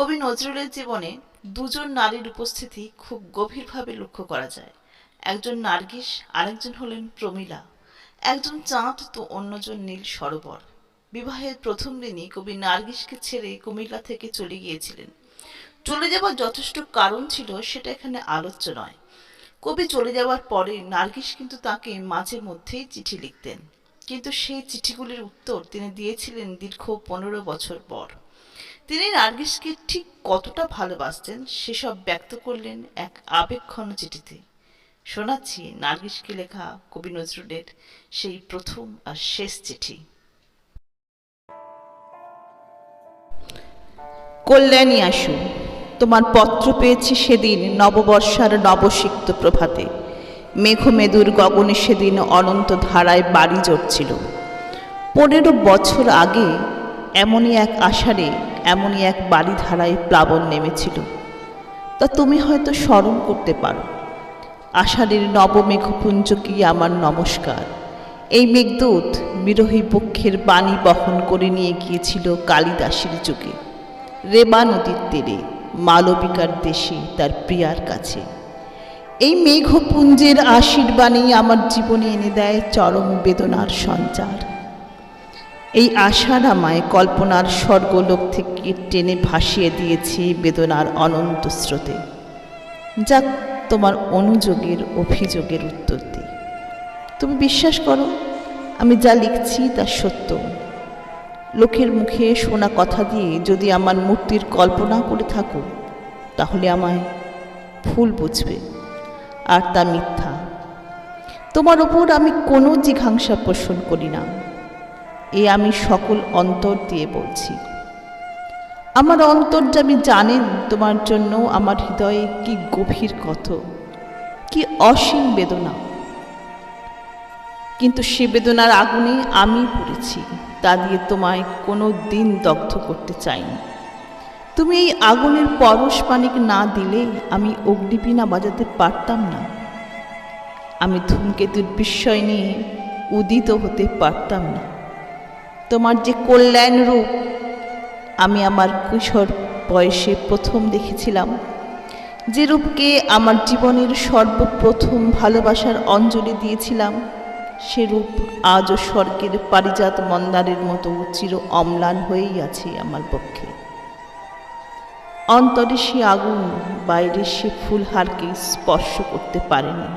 কবি নজরুলের জীবনে দুজন নারীর উপস্থিতি খুব গভীরভাবে লক্ষ্য করা যায়। একজন নার্গিস, আরেকজন হলেন প্রমীলা। একজন চাঁদ তো অন্যজন নীল সরোবর। বিবাহের প্রথম দিনই কবি নার্গিসকে ছেড়ে কুমিল্লা থেকে চলে গিয়েছিলেন। চলে যাবার যথেষ্ট কারণ ছিল সেটা এখানে আলোচ্য নয়। কবি চলে যাওয়ার পরে নার্গিস কিন্তু তাকে মাঝে মধ্যেই চিঠি লিখতেন, কিন্তু সেই চিঠিগুলির উত্তর তিনি দিয়েছিলেন দীর্ঘ 15 বছর পর। তিনি নার্গিসকে ঠিক কতটা ভালোবাসতেন সেসব ব্যক্ত করলেন এক আবেগঘন চিঠিতে। শোনাচ্ছি নার্গিসকে লেখা কবি নজরুলের সেই প্রথম আর শেষ চিঠি। কল্যাণী আসু, তোমার পত্র পেয়েছি সেদিন নববর্ষার নবসিক্ত প্রভাতে। মেঘমেদুর গগনে সেদিন অনন্ত ধারায় বাড়ি জড়ছিল। 15 বছর আগে এমনই এক আষাঢ়ে এমনই এক বাড়ি ধারায় প্লাবন নেমেছিল। তা তুমি হয়তো স্মরণ করতে পারো। আষাঢ়ের নবমেঘপুঞ্জকে আমার নমস্কার। এই মেঘদূত বিরহী পক্ষের বাণী বহন করে নিয়ে গিয়েছিল কালিদাসের যুগে, রেবা নদীর তীরে, মালবিকার দেশে, তার প্রিয়ার কাছে। এই মেঘপুঞ্জের আশীর্বাণী আমার জীবনে এনে দেয় চরম বেদনার সঞ্চার। এই আশার আমায় কল্পনার স্বর্গলোক থেকে টেনে ভাসিয়ে দিয়েছে বেদনার অনন্ত স্রোতে। যাক, তোমার অনুযোগের অভিযোগের উত্তর দিই। তুমি বিশ্বাস করো, আমি যা লিখছি তা সত্য। লোকের মুখে শোনা কথা দিয়ে যদি আমার মূর্তির কল্পনা করে থাকো, তাহলে আমায় ভুল বুঝবে, আর তা মিথ্যা। তোমার ওপর আমি কোনো জিঘাংসা পোষণ করি না, এ আমি সকল অন্তর দিয়ে বলছি। আমার অন্তর্যামী জানেন তোমার জন্য আমার হৃদয়ে কি গভীর ক্ষত, কি অসীম বেদনা। কিন্তু সে বেদনার আগুনে আমি পড়েছি, তা দিয়ে তোমায় কোনো দিন দগ্ধ করতে চাইনি। তুমি এই আগুনের পরশ পানিক না দিলে আমি অগ্নিবীণা বাজাতে পারতাম না। আমি ধূমকেতুর বিস্ময় নিয়ে উদিত হতে পারতাম না। তোমার যে কল্যাণ রূপ আমি আমার কৈশোর বয়সে প্রথম দেখেছিলাম, যে রূপকে আমার জীবনের সর্বপ্রথম ভালোবাসার অঞ্জলি দিয়েছিলাম, সে রূপ আজও স্বর্গের পারিজাত মন্দারের মতো চির অম্লান হয়েই আছে আমার পক্ষে। অন্তরে সে আগুন, বাইরে সে ফুলহারকে স্পর্শ করতে পারেনি।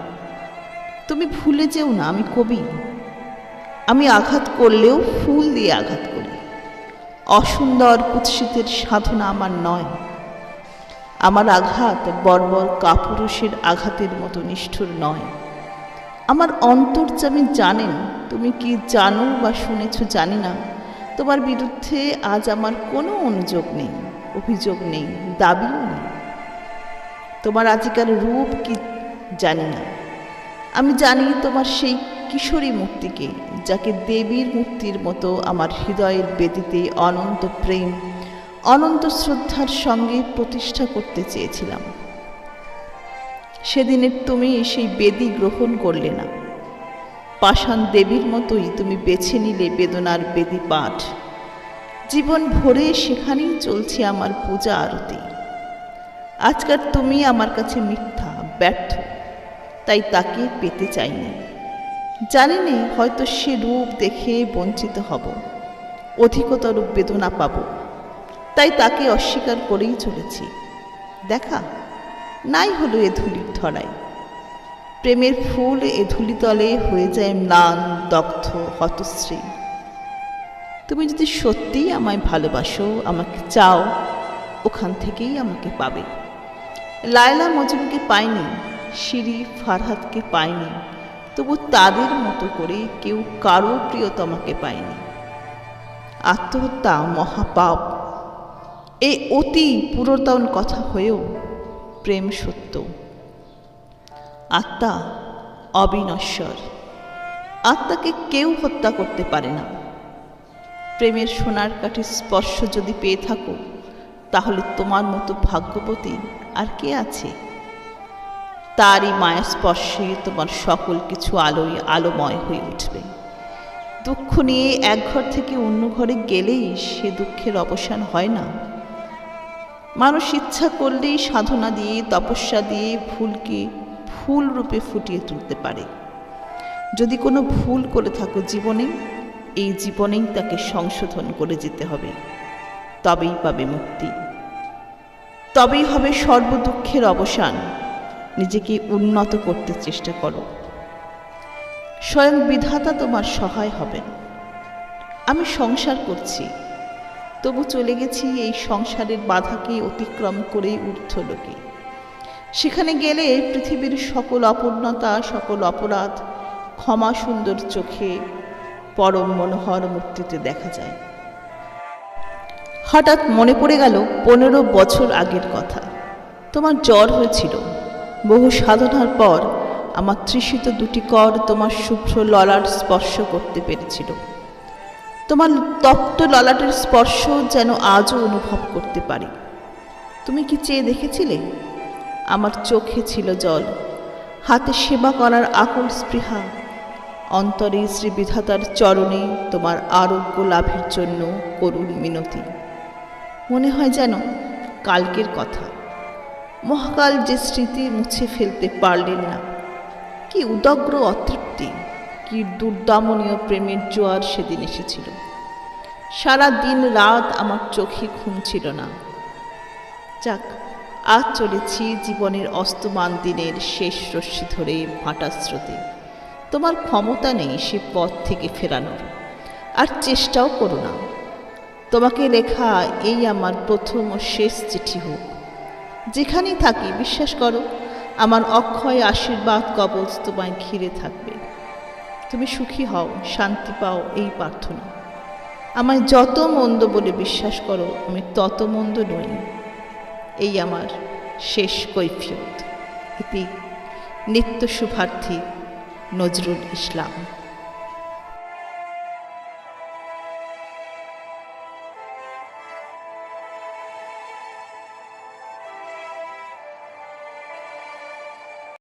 তুমি ভুলে যেও না, আমি কবি। আমি আঘাত করলেও ফুল দিয়ে আঘাত করি। অসুন্দর কুৎসিতের সাধনা আমার নয়। আমার আঘাত বর্বর কাপুরুষের আঘাতের মতো নিষ্ঠুর নয়। আমার অন্তর্যামী জানেন, তুমি কি জানো বা শুনেছ জানি না, তোমার বিরুদ্ধে আজ আমার কোনো অনুযোগ নেই, অভিযোগ নেই, দাবিও নেই। তোমার আজিকার রূপ কি জানি না। আমি জানি তোমার সেই কিশোরী মূর্তিকে, যাকে দেবীর মূর্তির মতো আমার হৃদয়ের বেদিতে অনন্ত প্রেম, অনন্ত শ্রদ্ধার সঙ্গে প্রতিষ্ঠা করতে চেয়েছিলাম। সেদিনের তুমি সেই বেদি গ্রহণ করলে না। পাষাণ দেবীর মতোই তুমি বেছে নিলে বেদনার বেদি পাঠ। জীবন ভরে সেখানেই চলছে আমার পূজা আরতি। আজকাল তুমি আমার কাছে মিথ্যা, ব্যর্থ, তাই তাকে পেতে চাইনি। জানি নে, হয়তো সে রূপ দেখে বঞ্চিত হব, অধিকতর বেদনা পাব, তাই তাকে অস্বীকার করেই চলেছি। দেখা নাই হলো এ ধূলির ধরায়। প্রেমের ফুল এ ধূলিতলে হয়ে যায় ম্লান, দগ্ধ, হতশ্রী। তুমি যদি সত্যিই আমায় ভালোবাসো, আমাকে চাও, ওখান থেকেই আমাকে পাবে। লায়লা মজনুকে পাইনি, শিরি ফারহাদকে পাইনি, তবু তাদের মতো করে কেউ কারো প্রিয়তমাকে পায়নি। আত্মহত্যা মহাপাপ, এই অতি পুরাতন কথা হয়েও প্রেম সত্য। আত্মা অবিনশ্বর, আত্মাকে কেউ হত্যা করতে পারে না। প্রেমের সোনার কাঠির স্পর্শ যদি পেয়ে থাকো, তাহলে তোমার মতো ভাগ্যবতী আর কে আছে? তারই মায়া স্পর্শে তোমার সকল কিছু আলোয় আলোময় হয়ে উঠবে। দুঃখ নিয়ে এক ঘর থেকে অন্য ঘরে গেলেই সে দুঃখের অবসান হয় না। মানুষ ইচ্ছা করলেই সাধনা দিয়ে, তপস্যা দিয়ে ভুলকে ফুল রূপে ফুটিয়ে তুলতে পারে। যদি কোনো ভুল করে থাকো জীবনে, এই জীবনেই তাকে সংশোধন করে যেতে হবে, তবেই পাবে মুক্তি, তবেই হবে সর্বদুঃখের অবসান। নিজেকে উন্নত করতে চেষ্টা করো, স্বয়ং বিধাতা তোমার সহায় হবেন। আমি সংসার করছি, তবু চলে গেছি এই সংসারের বাধাকে অতিক্রম করেই ঊর্ধ্বলোকে। সেখানে গেলে পৃথিবীর সকল অপূর্ণতা, সকল অপরাধ ক্ষমা সুন্দর চোখে পরম মনোহর মূর্তিতে দেখা যায়। হঠাৎ মনে পড়ে গেল 15 বছর আগের কথা। তোমার জ্বর হয়েছিল। বহু সাধনার পর আমার তৃষিত দুটি কর তোমার শুভ্র ললাট স্পর্শ করতে পেরেছিল। তোমার তপ্ত ললাটের স্পর্শ যেন আজও অনুভব করতে পারি। তুমি কি চেয়ে দেখেছিলে? আমার চোখে ছিল জল, হাতে সেবা করার আকুল স্পৃহা, অন্তরে শ্রী বিধাতার চরণে তোমার আরোগ্য লাভের জন্য করুণ মিনতি। মনে হয় যেন কালকের কথা। মহাকাল যে স্মৃতি মুছে ফেলতে পারলেন না। কি উদগ্র অতৃপ্তি, কি দুর্দামনীয় প্রেমের জোয়ার সেদিন এসেছিল। সারা দিন রাত আমার চোখে ঘুম ছিল না। যাক, আজ চলেছি জীবনের অস্তমান দিনের শেষ রশ্মি ধরে ভাটা স্রোতে। তোমার ক্ষমতা নেই সে পথ থেকে ফেরানোর, আর চেষ্টাও করো না। তোমাকে লেখা এই আমার প্রথম ও শেষ চিঠি হোক। যেখানেই থাকি বিশ্বাস করো, আমার অক্ষয় আশীর্বাদ কবচ তোমায় ঘিরে থাকবে। তুমি সুখী হও, শান্তি পাও, এই প্রার্থনা। আমায় যত মন্দ বলে বিশ্বাস করো, আমি তত মন্দ নই, এই আমার শেষ কৈফিয়ত। ইতি নিত্য শুভার্থী নজরুল ইসলাম।